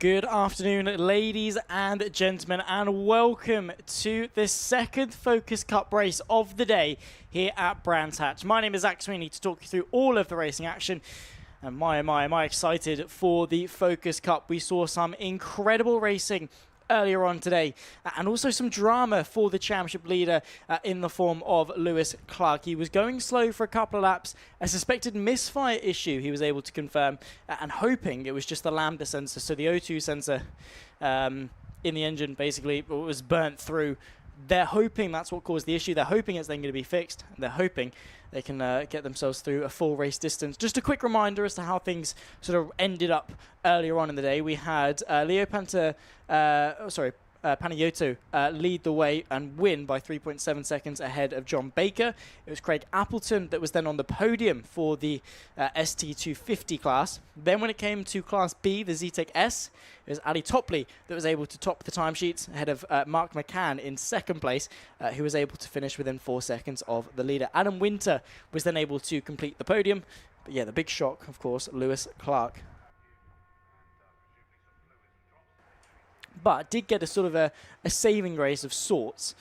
Good afternoon, ladies and gentlemen, and welcome to the second Focus Cup race of the day here at Brands Hatch. My name is Zach Sweeney to talk you through all of the racing action. And my, am I excited for the Focus Cup. We saw some incredible racing earlier on today, and also some drama for the championship leader in the form of Lewis Clark. He was going slow for a couple of laps. A suspected misfire issue he was able to confirm, and hoping it was just the lambda sensor, so the O2 sensor in the engine basically was burnt through. They're hoping that's what caused the issue. They're hoping it's then going to be fixed. They're hoping they can get themselves through a full race distance. Just a quick reminder as to how things sort of ended up earlier on in the day. We had Panayiotou lead the way and win by 3.7 seconds ahead of John Baker. It was Craig Appleton that was then on the podium for the ST250 class. Then when it came to Class B, the Zetec S, it was Ali Topley that was able to top the timesheets ahead of Mark McCann in second place, who was able to finish within 4 seconds of the leader. Adam Winter was then able to complete the podium. But yeah, the big shock, of course, Lewis Clark. But did get a sort of a saving grace of sorts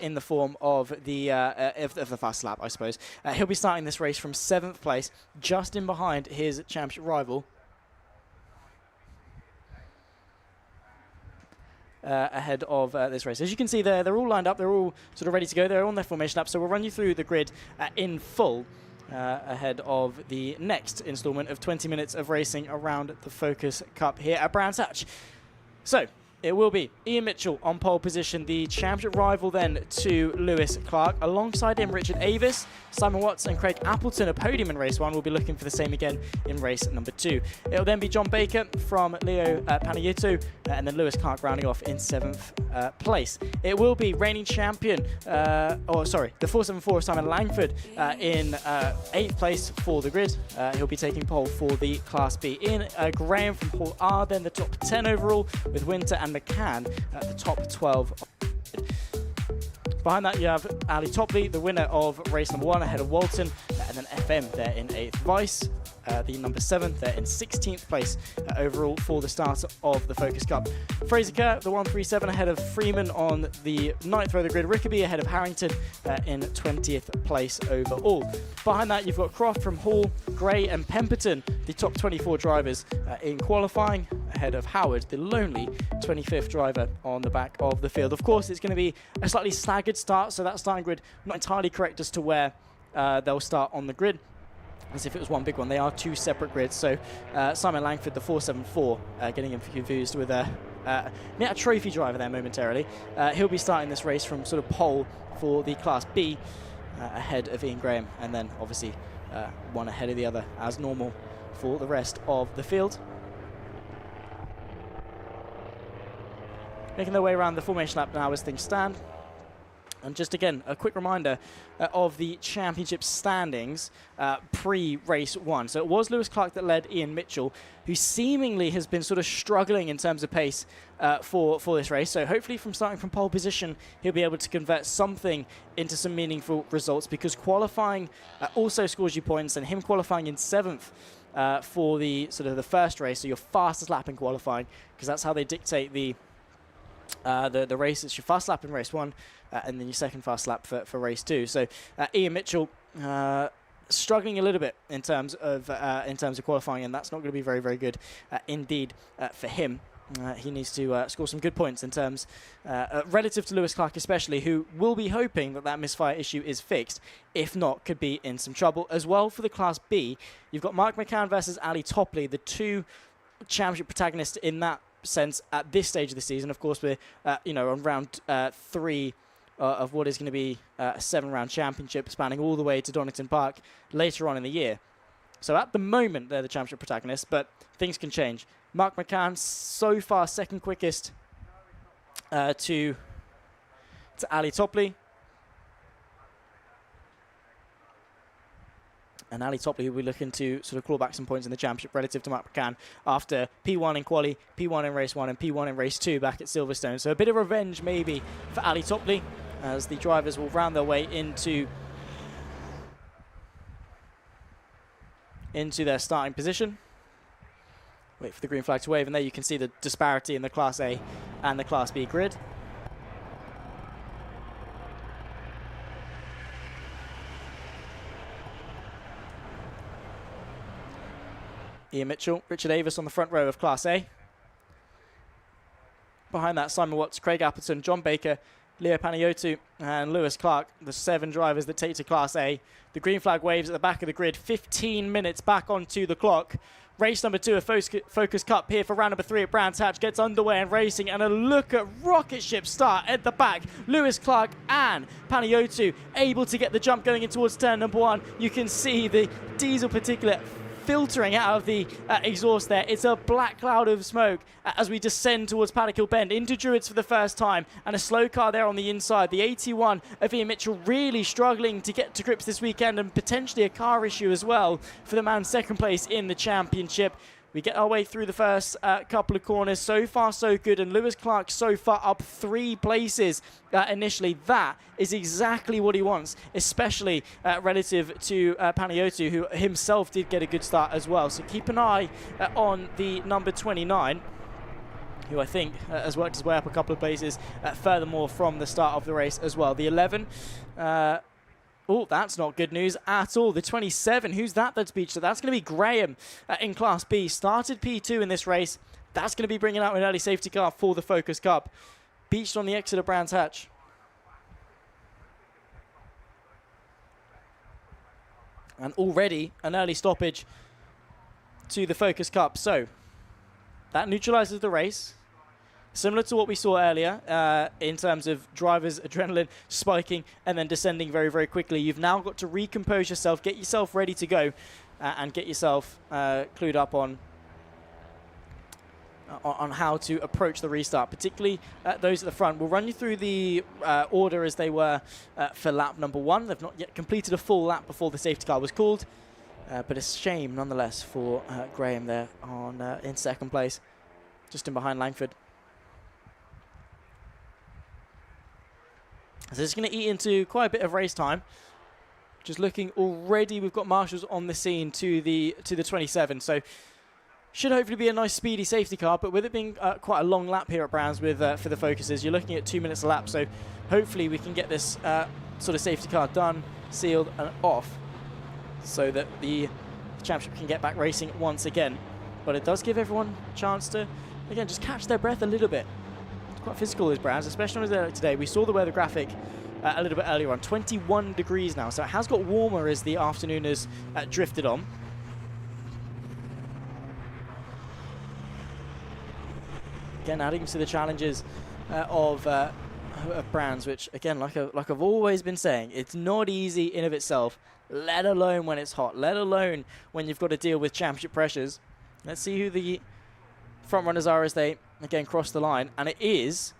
in the form of the fast lap, I suppose. He'll be starting this race from 7th place, just in behind his championship rival. Ahead of this race. As you can see there, they're all lined up. They're all sort of ready to go. They're on their formation lap. So we'll run you through the grid in full ahead of the next instalment of 20 minutes of racing around the Focus Cup here at Brands Hatch. So it will be Ian Mitchell on pole position, the championship rival then to Lewis Clark. Alongside him, Richard Avis, Simon Watts and Craig Appleton, a podium in race 1. We'll be looking for the same again in race number 2. It'll then be John Baker from Leo Panayiotou, and then Lewis Clark rounding off in 7th place. It will be reigning champion, the 474 Simon Langford in 8th place for the grid. He'll be taking pole for the Class B. Ian Graham from Hall R, then the top 10 overall, with Winter and McCann at the top 12. Behind that, you have Ali Topley, the winner of race number 1, ahead of Walton, and then FM there in 8th. Vice, the number 7, there in 16th place overall for the start of the Focus Cup. Fraser Kerr, the 137, ahead of Freeman on the 9th row of the grid. Rickaby ahead of Harrington in 20th place overall. Behind that, you've got Croft from Hall, Gray and Pemberton, the top 24 drivers in qualifying, ahead of Howard, the lonely 25th driver on the back of the field. Of course, it's going to be a slightly staggered start, so that starting grid not entirely correct as to where they'll start on the grid, as if it was one big one. They are 2 separate grids. So Simon Langford, the 474, getting him confused with a trophy driver there momentarily. He'll be starting this race from sort of pole for the Class B, ahead of Ian Graham, and then obviously one ahead of the other as normal for the rest of the field. Making their way around the formation lap now as things stand. And just again, a quick reminder of the championship standings pre-race 1. So it was Lewis Clark that led Ian Mitchell, who seemingly has been sort of struggling in terms of pace for this race. So hopefully from starting from pole position, he'll be able to convert something into some meaningful results, because qualifying also scores you points, and him qualifying in 7th for the sort of the first race, so your fastest lap in qualifying, because that's how they dictate the race. It's your fast lap in race 1, and then your second fast lap for race 2. So Ian Mitchell struggling a little bit in terms of qualifying, and that's not going to be very, very good indeed for him. He needs to score some good points in terms relative to Lewis Clark especially, who will be hoping that misfire issue is fixed. If not, could be in some trouble. As well for the Class B, you've got Mark McCann versus Ali Topley, the 2 championship protagonists in that sense at this stage of the season. Of course, we're on round 3 of what is going to be a 7-round championship spanning all the way to Donington Park later on in the year. So at the moment, they're the championship protagonists, but things can change. Mark McCann, so far second quickest to Ali Topley. And Ali Topley will be looking to sort of claw back some points in the championship relative to Mark McCann after P1 in quali, P1 in race 1, and P1 in race 2 back at Silverstone. So a bit of revenge maybe for Ali Topley, as the drivers will round their way into their starting position. Wait for the green flag to wave, and there you can see the disparity in the Class A and the Class B grid. Ian Mitchell, Richard Avis on the front row of Class A. Behind that, Simon Watts, Craig Appleton, John Baker, Leo Panayiotou, and Lewis Clark, the 7 drivers that take to Class A. The green flag waves at the back of the grid, 15 minutes back onto the clock. Race number 2 of Focus Cup here for round number 3 at Brands Hatch gets underway and racing, and a look at rocket ship start at the back. Lewis Clark and Panayiotou able to get the jump going in towards turn number 1. You can see the diesel particulate filtering out of the exhaust there. It's a black cloud of smoke as we descend towards Paddock Hill Bend into Druids for the first time, and a slow car there on the inside. The 81 of Ian Mitchell really struggling to get to grips this weekend, and potentially a car issue as well for the man second place in the championship. We get our way through the first couple of corners. So far, so good. And Lewis Clark so far up 3 places initially. That is exactly what he wants, especially relative to Panayiotou, who himself did get a good start as well. So keep an eye on the number 29, who I think has worked his way up a couple of places furthermore from the start of the race as well. The 11... oh, that's not good news at all. The 27, who's that that's beached? That's going to be Graham in Class B. Started P2 in this race. That's going to be bringing out an early safety car for the Focus Cup. Beached on the exit of Brands Hatch. And already an early stoppage to the Focus Cup. So that neutralizes the race. Similar to what we saw earlier in terms of drivers' adrenaline spiking and then descending very, very quickly. You've now got to recompose yourself, get yourself ready to go, and get yourself clued up on how to approach the restart, particularly those at the front. We'll run you through the order as they were for lap number 1. They've not yet completed a full lap before the safety car was called, but a shame nonetheless for Graham there on in second place, just in behind Langford. So it's going to eat into quite a bit of race time. Just looking already, we've got marshals on the scene to the 27. So should hopefully be a nice speedy safety car. But with it being quite a long lap here at Browns with for the Focuses, you're looking at 2 minutes a lap. So hopefully we can get this sort of safety car done, sealed, and off, so that the championship can get back racing once again. But it does give everyone a chance to, again, just catch their breath a little bit. Quite physical as Brands, especially on his today. We saw the weather graphic a little bit earlier on, 21 degrees now, so it has got warmer as the afternoon has drifted on. Again, adding to the challenges of Brands, which again, like I've always been saying, it's not easy in of itself, let alone when it's hot, let alone when you've got to deal with championship pressures. Let's see who the front runners are as they again cross the line, and it is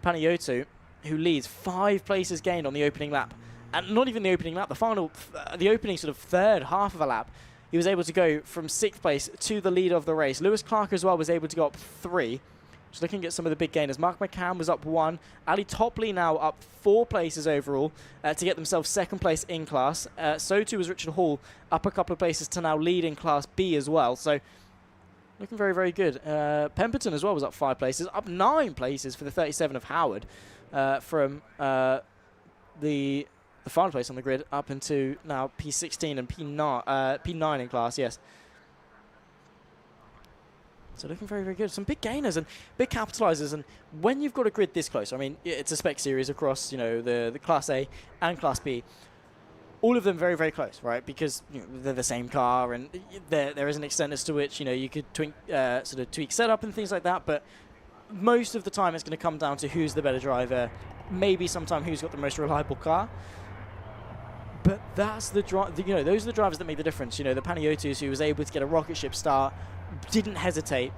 Panayiotou who leads, 5 places gained on the opening lap, and not even the opening lap, the opening sort of third half of a lap. He was able to go from 6th place to the lead of the race. Lewis Clark as well was able to go up 3. Just looking at some of the big gainers. Mark McCann was up 1. Ali Topley now up 4 places overall to get themselves 2nd place in class. So too was Richard Hall, up a couple of places to now lead in Class B as well. So looking very, very good. Pemberton as well was up 5 places, up 9 places for the 37 of Howard from the final place on the grid up into now P16 and P9 in class, yes. So looking very, very good. Some big gainers and big capitalizers. And when you've got a grid this close, I mean, it's a spec series across, you know, the Class A and Class B. All of them very, very close, right? Because you know, they're the same car, and there is an extent as to which you could sort of tweak setup and things like that. But most of the time, it's going to come down to who's the better driver. Maybe sometime who's got the most reliable car. But that's those are the drivers that make the difference. You know, the Panayiotus, who was able to get a rocket ship start, didn't hesitate.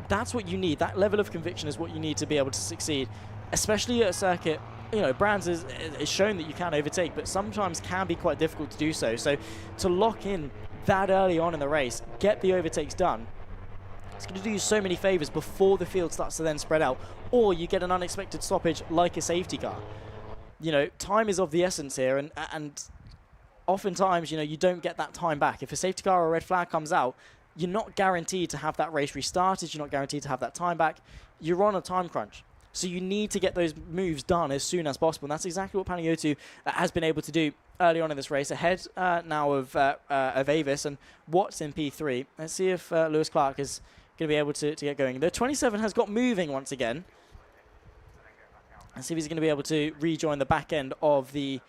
That's what you need. That level of conviction is what you need to be able to succeed, especially at a circuit. You know, Brands is shown that you can overtake, but sometimes can be quite difficult to do so. So to lock in that early on in the race, get the overtakes done, it's going to do you so many favors before the field starts to then spread out, or you get an unexpected stoppage like a safety car. You know, time is of the essence here, and oftentimes, you know, you don't get that time back. If a safety car or a red flag comes out, you're not guaranteed to have that race restarted. You're not guaranteed to have that time back. You're on a time crunch. So you need to get those moves done as soon as possible. And that's exactly what Panayotou has been able to do early on in this race, ahead now of Avis and Watts in P3. Let's see if Lewis Clark is going to be able to get going. The 27 has got moving once again. Let's see if he's going to be able to rejoin the back end of the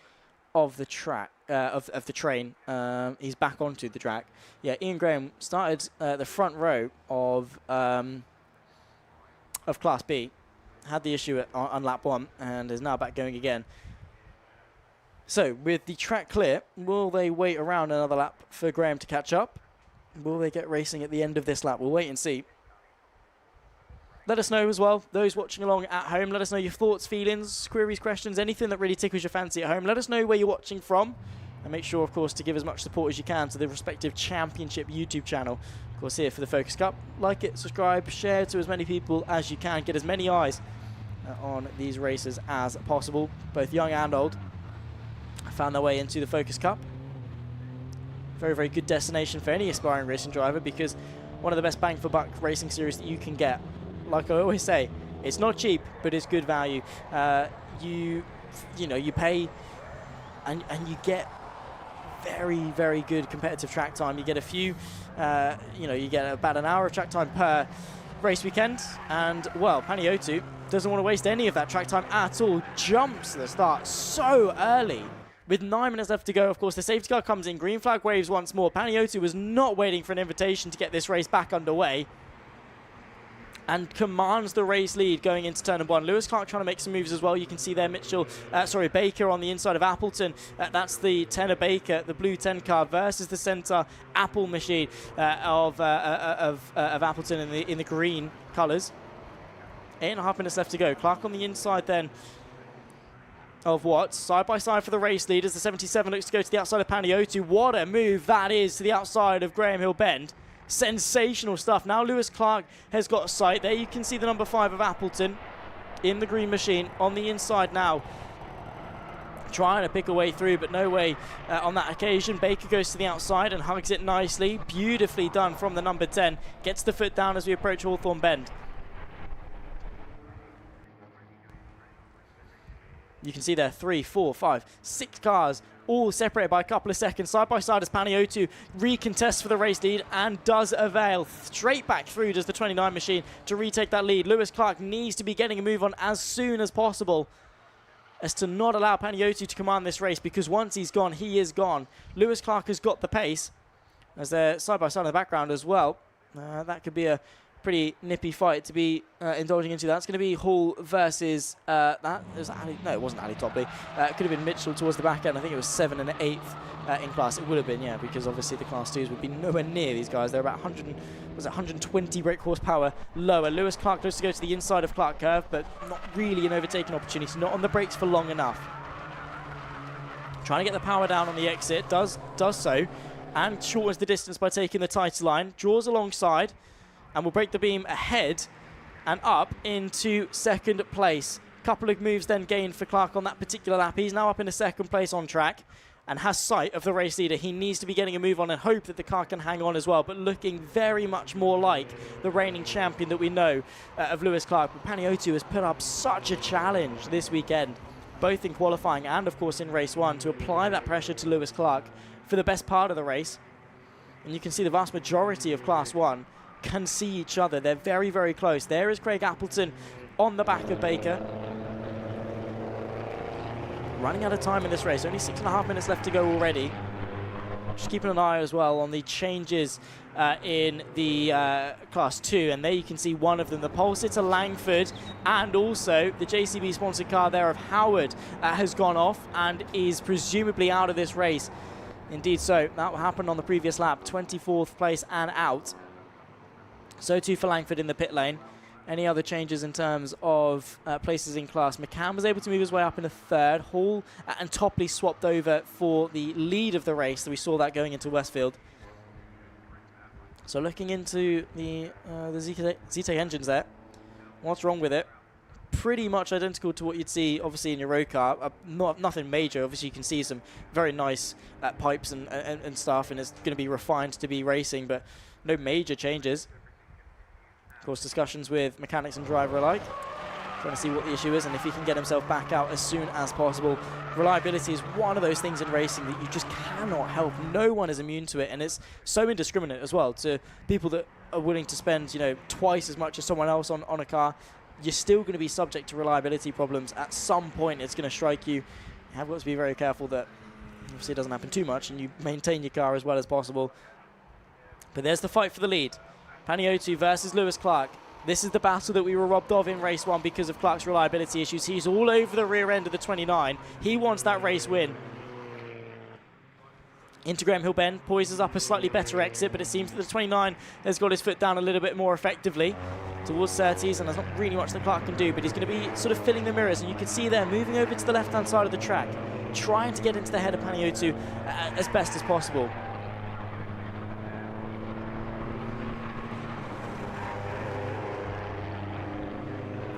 track, of the train. He's back onto the track. Yeah, Ian Graham started the front row of Class B. Had the issue on lap 1 and is now back going again. So, with the track clear, will they wait around another lap for Graham to catch up? Will they get racing at the end of this lap? We'll wait and see. Let us know as well, those watching along at home, let us know your thoughts, feelings, queries, questions, anything that really tickles your fancy at home. Let us know where you're watching from. And make sure, of course, to give as much support as you can to the respective championship YouTube channel. Of course, here for the Focus Cup. Like it, subscribe, share to as many people as you can. Get as many eyes on these races as possible, both young and old. Found their way into the Focus Cup. Very, very good destination for any aspiring racing driver, because one of the best bang for buck racing series that you can get. Like I always say, it's not cheap, but it's good value. You pay and you get very, very good competitive track time. You get a few, you get about an hour of track time per race weekend. And, well, Panayotou doesn't want to waste any of that track time at all. Jumps to the start so early. With 9 minutes left to go, of course, the safety car comes in. Green flag waves once more. Panayotou was not waiting for an invitation to get this race back underway, and commands the race lead going into turn 1. Lewis Clark trying to make some moves as well. You can see there Baker on the inside of Appleton. That's the 10 of Baker, the blue 10 car, versus the centre Apple machine of Appleton in the green colours. 8.5 minutes left to go. Clark on the inside then of Watts. Side by side for the race lead as the 77 looks to go to the outside of Panayotou. What a move that is to the outside of Graham Hill Bend. Sensational stuff. Now Lewis Clark has got a sight. There you can see the number 5 of Appleton in the green machine on the inside now. Trying to pick a way through, but no way on that occasion. Baker goes to the outside and hugs it nicely. Beautifully done from the number 10. Gets the foot down as we approach Hawthorne Bend. You can see there 3, 4, 5, 6 cars all separated by a couple of seconds. Side by side as Panayotou recontests for the race lead and does avail. Straight back through does the 29 machine to retake that lead. Lewis Clark needs to be getting a move on as soon as possible, as to not allow Panayotou to command this race, because once he's gone, he is gone. Lewis Clark has got the pace, as they're side by side in the background as well. That could be a pretty nippy fight to be indulging into. That's going to be Hall versus it wasn't Ali Topley. It could have been Mitchell towards the back end. I think it was 7 and 8th in class. It would have been, yeah, because obviously the class 2s would be nowhere near these guys. They're about 120 brake horsepower lower. Lewis Clark goes to go to the inside of Clark Curve, but not really an overtaking opportunity. Not on the brakes for long enough. Trying to get the power down on the exit. Does so, and shortens the distance by taking the tighter line. Draws alongside, and will break the beam ahead and up into second place. Couple of moves then gained for Clark on that particular lap. He's now up in the second place on track and has sight of the race leader. He needs to be getting a move on and hope that the car can hang on as well, but looking very much more like the reigning champion that we know of Lewis Clark. But Panayotou has put up such a challenge this weekend, both in qualifying and, of course, in race 1, to apply that pressure to Lewis Clark for the best part of the race. And you can see the vast majority of Class 1 can see each other. They're very, very close. There is Craig Appleton on the back of Baker. Running out of time in this race. Only 6.5 minutes left to go already. Just keeping an eye as well on the changes in the Class 2. And there you can see one of them, the pole sitter Langford, and also the JCB sponsored car there of Howard has gone off and is presumably out of this race. Indeed so. That happened on the previous lap. 24th place and out. So too for Langford in the pit lane. Any other changes in terms of places in class? McCann was able to move his way up in the 3rd. Hall and Topley swapped over for the lead of the race. So we saw that going into Westfield. So looking into the ZT engines there. What's wrong with it? pretty much identical to what you'd see, obviously, in your road car. Nothing major. Obviously, you can see some very nice pipes and stuff, and it's going to be refined to be racing, but no major changes. Of course, discussions with mechanics and driver alike, trying to see what the issue is and if he can get himself back out as soon as possible. Reliability is one of those things in racing that you just cannot help. No one is immune to it, and it's so indiscriminate as well. To people that are willing to spend, you know, twice as much as someone else on a car, you're still going to be subject to reliability problems. At some point, it's going to strike you. You have got to be very careful that obviously it doesn't happen too much and you maintain your car as well as possible. But there's the fight for the lead. Paniotto versus Lewis Clark. This is the battle that we were robbed of in race 1 because of Clark's reliability issues. He's all over the rear end of the 29. He wants that race win. Into Graham Hill Bend, poises up a slightly better exit, but it seems that the 29 has got his foot down a little bit more effectively towards 30s, and there's not really much that Clark can do, but he's going to be sort of filling the mirrors, and you can see there, moving over to the left-hand side of the track, trying to get into the head of Paniotto as best as possible.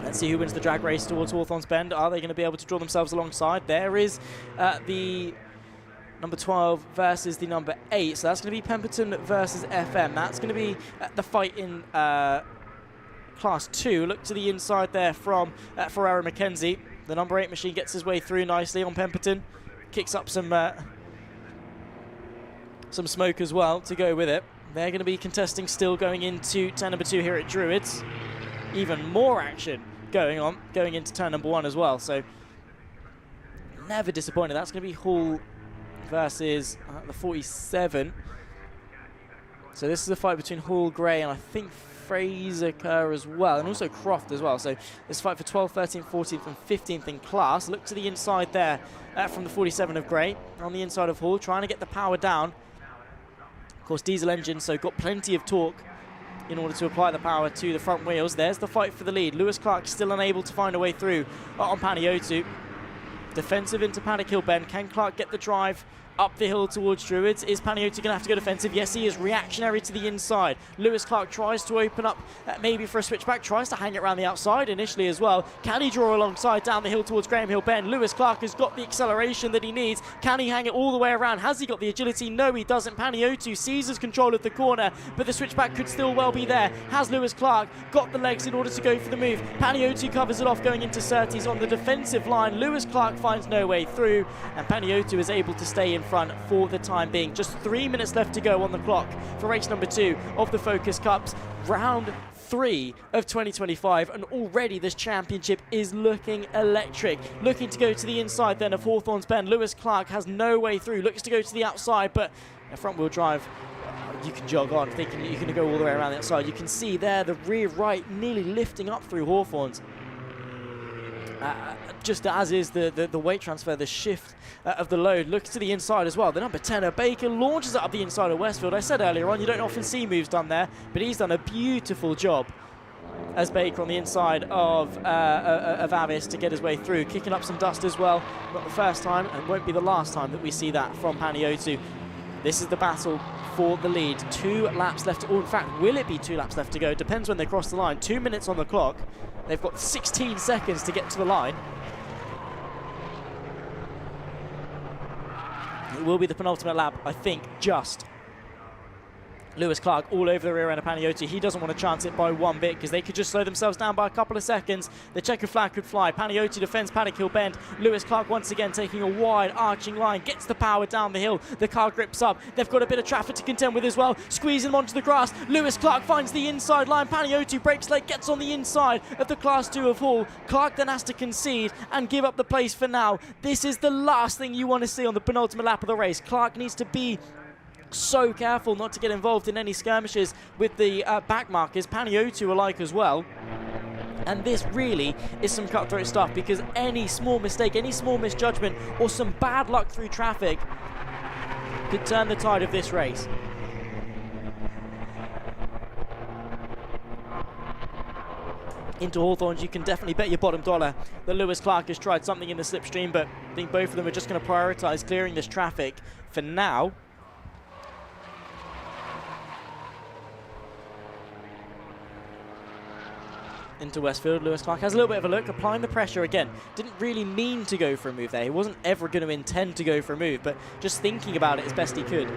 Let's see who wins the drag race towards Hawthorns Bend. Are they going to be able to draw themselves alongside? There is the number 12 versus the number 8. So that's going to be Pemberton versus FM. That's going to be the fight in Class 2. Look to the inside there from Ferrero McKenzie. The number 8 machine gets his way through nicely on Pemberton. Kicks up some smoke as well to go with it. They're going to be contesting still going into turn number 2 here at Druids. Even more action going into turn number 1 as well. So never disappointed. That's going to be Hall versus the 47. So this is a fight between Hall, Gray, and I think Fraser Kerr as well, and also Croft as well. So this fight for 12th, 13th, 14th, and 15th in class. Look to the inside there from the 47 of Gray. On the inside of Hall, trying to get the power down. Of course, diesel engine, so got plenty of torque in order to apply the power to the front wheels. There's the fight for the lead. Lewis Clark still unable to find a way through on Paniotto. Defensive into Paddock Hill Bend. Can Clark get the drive up the hill towards Druids? Is Paniotto going to have to go defensive? Yes, he is. Reactionary to the inside. Lewis Clark tries to open up maybe for a switchback, tries to hang it around the outside initially as well. Can he draw alongside down the hill towards Graham Hill Bend? Lewis Clark has got the acceleration that he needs. Can he hang it all the way around? Has he got the agility? No, he doesn't. Paniotto seizes control of the corner, but the switchback could still well be there. Has Lewis Clark got the legs in order to go for the move? Paniotto covers it off going into Surtees on the defensive line. Lewis Clark finds no way through, and Paniotto is able to stay in front for the time being. Just 3 minutes left to go on the clock for race number 2 of the Focus Cups, round 3 of 2025, and already this championship is looking electric. Looking to go to the inside then of Hawthorns Bend. Lewis Clark has no way through, looks to go to the outside, but a front wheel drive, you can jog on thinking you're going to go all the way around the outside. You can see there the rear right nearly lifting up through Hawthorns. Just as is the weight transfer, the shift of the load. Looks to the inside as well. The number 10 of Baker launches it up the inside of Westfield. I said earlier on, you don't often see moves done there, but he's done a beautiful job as Baker on the inside of Avis to get his way through. Kicking up some dust as well. Not the first time, and won't be the last time that we see that from Paniotto. This is the battle for the lead. 2 laps left, or in fact, will it be 2 laps left to go? Depends when they cross the line. 2 minutes on the clock. They've got 16 seconds to get to the line. It will be the penultimate lap, I think, just. Lewis Clark all over the rear end of Paniotto. He doesn't want to chance it by one bit because they could just slow themselves down by a couple of seconds. The checker flag could fly. Paniotto defends Paddock Hill Bend. Lewis Clark once again taking a wide arching line. Gets the power down the hill. The car grips up. They've got a bit of traffic to contend with as well. Squeezing them onto the grass. Lewis Clark finds the inside line. Paniotto breaks late, gets on the inside of the Class 2 of Hall. Clark then has to concede and give up the place for now. This is the last thing you want to see on the penultimate lap of the race. Clark needs to be so careful not to get involved in any skirmishes with the back markers. Paniotto alike as well. And this really is some cutthroat stuff, because any small mistake, any small misjudgment, or some bad luck through traffic could turn the tide of this race. Into Hawthorns, you can definitely bet your bottom dollar that Lewis Clark has tried something in the slipstream, but I think both of them are just going to prioritise clearing this traffic for now. into Westfield. Lewis Clark has a little bit of a look, applying the pressure again. Didn't really mean to go for a move there. He wasn't ever going to intend to go for a move, but just thinking about it as best he could.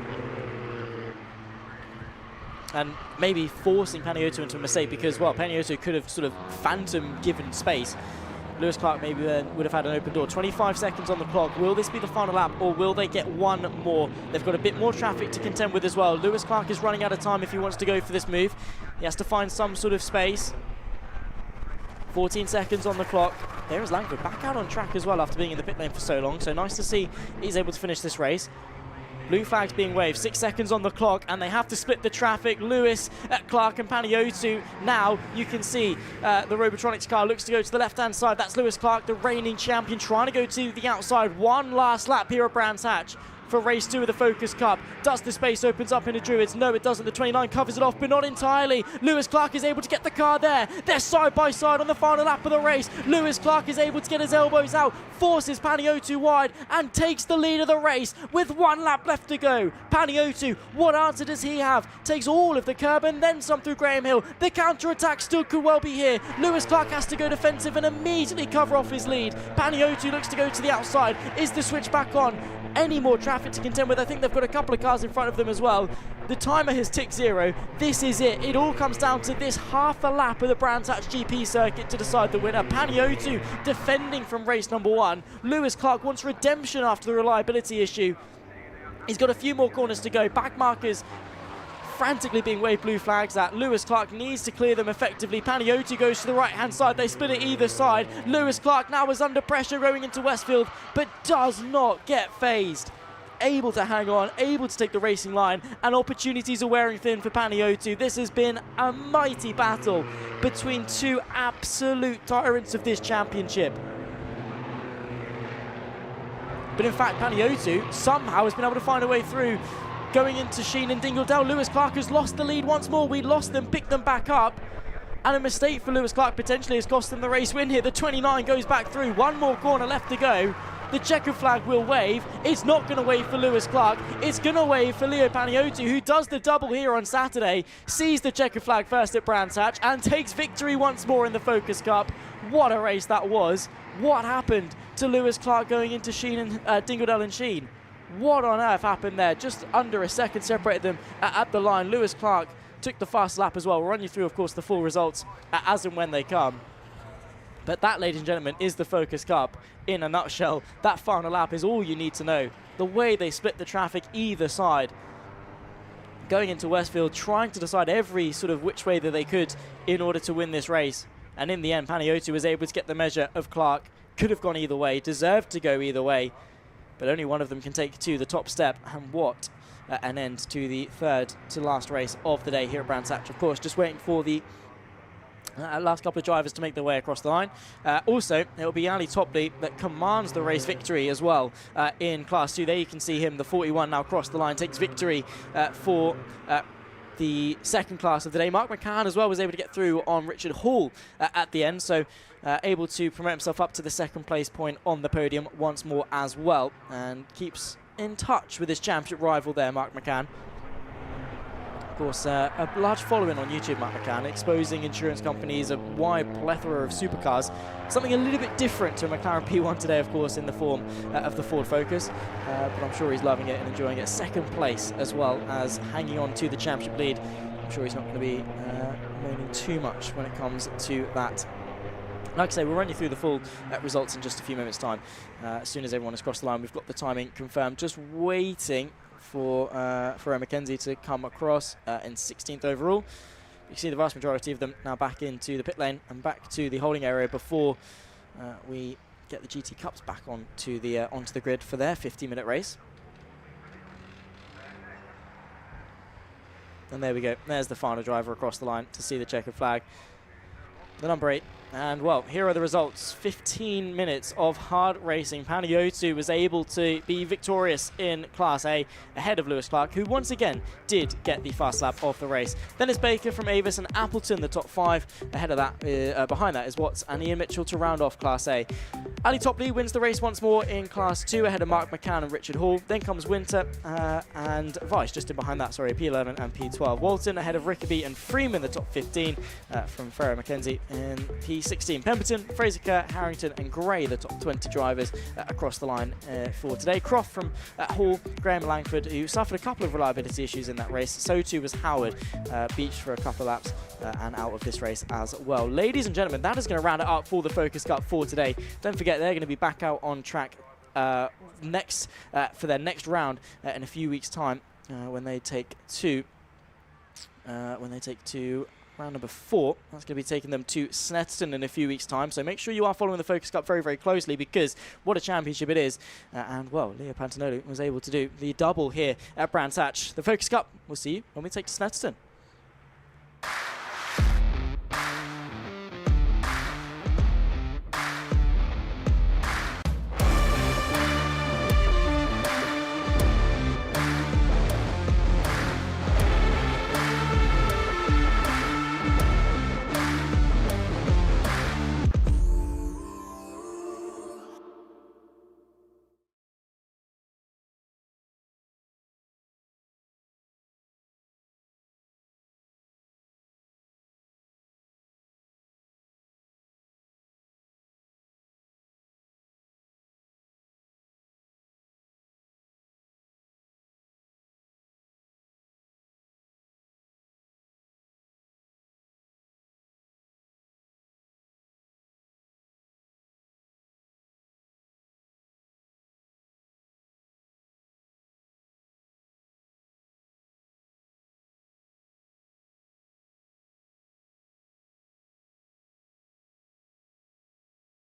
And maybe forcing Paniotto into a mistake because, well, Paniotto could have sort of phantom given space. Lewis Clark maybe then would have had an open door. 25 seconds on the clock. Will this be the final lap, or will they get one more? They've got a bit more traffic to contend with as well. Lewis Clark is running out of time if he wants to go for this move. He has to find some sort of space. 14 seconds on the clock. There is Langford back out on track as well after being in the pit lane for so long. So nice to see he's able to finish this race. Blue flags being waved, 6 seconds on the clock, and they have to split the traffic. Lewis, Clark and Paniotto. Now you can see the Robotronics car looks to go to the left-hand side. That's Lewis Clark, the reigning champion, trying to go to the outside. One last lap here at Brands Hatch for race 2 of the Focus Cup. Does the space opens up into Druids? No, it doesn't. The 29 covers it off, but not entirely. Lewis Clark is able to get the car there. They're side by side on the final lap of the race. Lewis Clark is able to get his elbows out, forces Paniotto wide, and takes the lead of the race with 1 lap left to go. Paniotto, what answer does he have? Takes all of the curb and then some through Graham Hill. The counter-attack still could well be here. Lewis Clark has to go defensive and immediately cover off his lead. Paniotto looks to go to the outside. Is the switch back on? Any more traffic to contend with? I think they've got a couple of cars in front of them as well. The timer has ticked 0. This is it. It all comes down to this half a lap of the Brands Hatch GP circuit to decide the winner. Paniotto defending from race number 1. Lewis Clark wants redemption after the reliability issue. He's got a few more corners to go. Back markers frantically being waved blue flags at. Lewis Clark needs to clear them effectively. Paniotto goes to the right-hand side. They split it either side. Lewis Clark now is under pressure going into Westfield, but does not get phased. Able to hang on, able to take the racing line, and opportunities are wearing thin for Paniotto. This has been a mighty battle between 2 absolute tyrants of this championship. But in fact, Paniotto somehow has been able to find a way through. Going into Sheen and Dingledale, Lewis Clark has lost the lead once more. We lost them, picked them back up. And a mistake for Lewis Clark potentially has cost them the race win here. The 29 goes back through. 1 more corner left to go. The checker flag will wave. It's not going to wave for Lewis Clark. It's going to wave for Leo Paniotto, who does the double here on Saturday, sees the checker flag first at Brands Hatch, and takes victory once more in the Focus Cup. What a race that was. What happened to Lewis Clark going into Sheen and Dingledale and Sheen? What on earth happened there? Just under a second separated them at the line. Lewis Clark took the fast lap as well. We'll run you through, of course, the full results as and when they come. But that, ladies and gentlemen, is the Focus Cup in a nutshell. That final lap is all you need to know. The way they split the traffic either side. Going into Westfield, trying to decide every sort of which way that they could in order to win this race. And in the end, Paniotto was able to get the measure of Clark. Could have gone either way, deserved to go either way. But only one of them can take to the top step, and what an end to the third to last race of the day here at Brands Hatch. Of course, just waiting for the last couple of drivers to make their way across the line. Also, it will be Ali Topley that commands the race victory as well in Class 2. There you can see him, the 41 now crossed the line, takes victory for the second class of the day. Mark McCann as well was able to get through on Richard Hall at the end, so able to promote himself up to the second place point on the podium once more as well, and keeps in touch with his championship rival there, Mark McCann. Of course, a large following on YouTube, Mark McCann, exposing insurance companies, a wide plethora of supercars. Something a little bit different to a McLaren P1 today, of course, in the form of the Ford Focus. But I'm sure he's loving it and enjoying it. Second place, as well as hanging on to the championship lead. I'm sure he's not going to be moaning too much when it comes to that. Like I say, we'll run you through the full results in just a few minutes' time. As soon as everyone has crossed the line, we've got the timing confirmed. Just waiting for Emma Mackenzie to come across in 16th overall. You can see the vast majority of them now back into the pit lane and back to the holding area before we get the GT Cups back onto the grid for their 50-minute race. And there we go. There's the final driver across the line to see the checkered flag. The number 8 And, well, here are the results. 15 minutes of hard racing. Panayiotou was able to be victorious in Class A ahead of Lewis Clark, who once again did get the fast lap of the race. Then it's Baker from Avis and Appleton, the top 5. Ahead of that, behind that is Watts and Ian Mitchell to round off Class A. Ali Topley wins the race once more in Class 2 ahead of Mark McCann and Richard Hall. Then comes Winter and Weiss just in behind that, sorry, P11 and P12. Walton ahead of Rickaby and Freeman, the top 15 from Farrow McKenzie in P16. Pemberton, Fraser Kerr, Harrington and Gray, the top 20 drivers across the line for today. Croft from Hall, Graham Langford, who suffered a couple of reliability issues in that race. So too was Howard, beached for a couple of laps and out of this race as well. Ladies and gentlemen, that is going to round it up for the Focus Cup for today. Don't forget, they're going to be back out on track next for their next round in a few weeks' time when they take to round number 4. That's going to be taking them to Snetterton in a few weeks' time. So make sure you are following the Focus Cup very, very closely, because what a championship it is. And, well, Leo Pantanolu was able to do the double here at Brands Hatch. The Focus Cup, we'll see you when we take to Snetterton.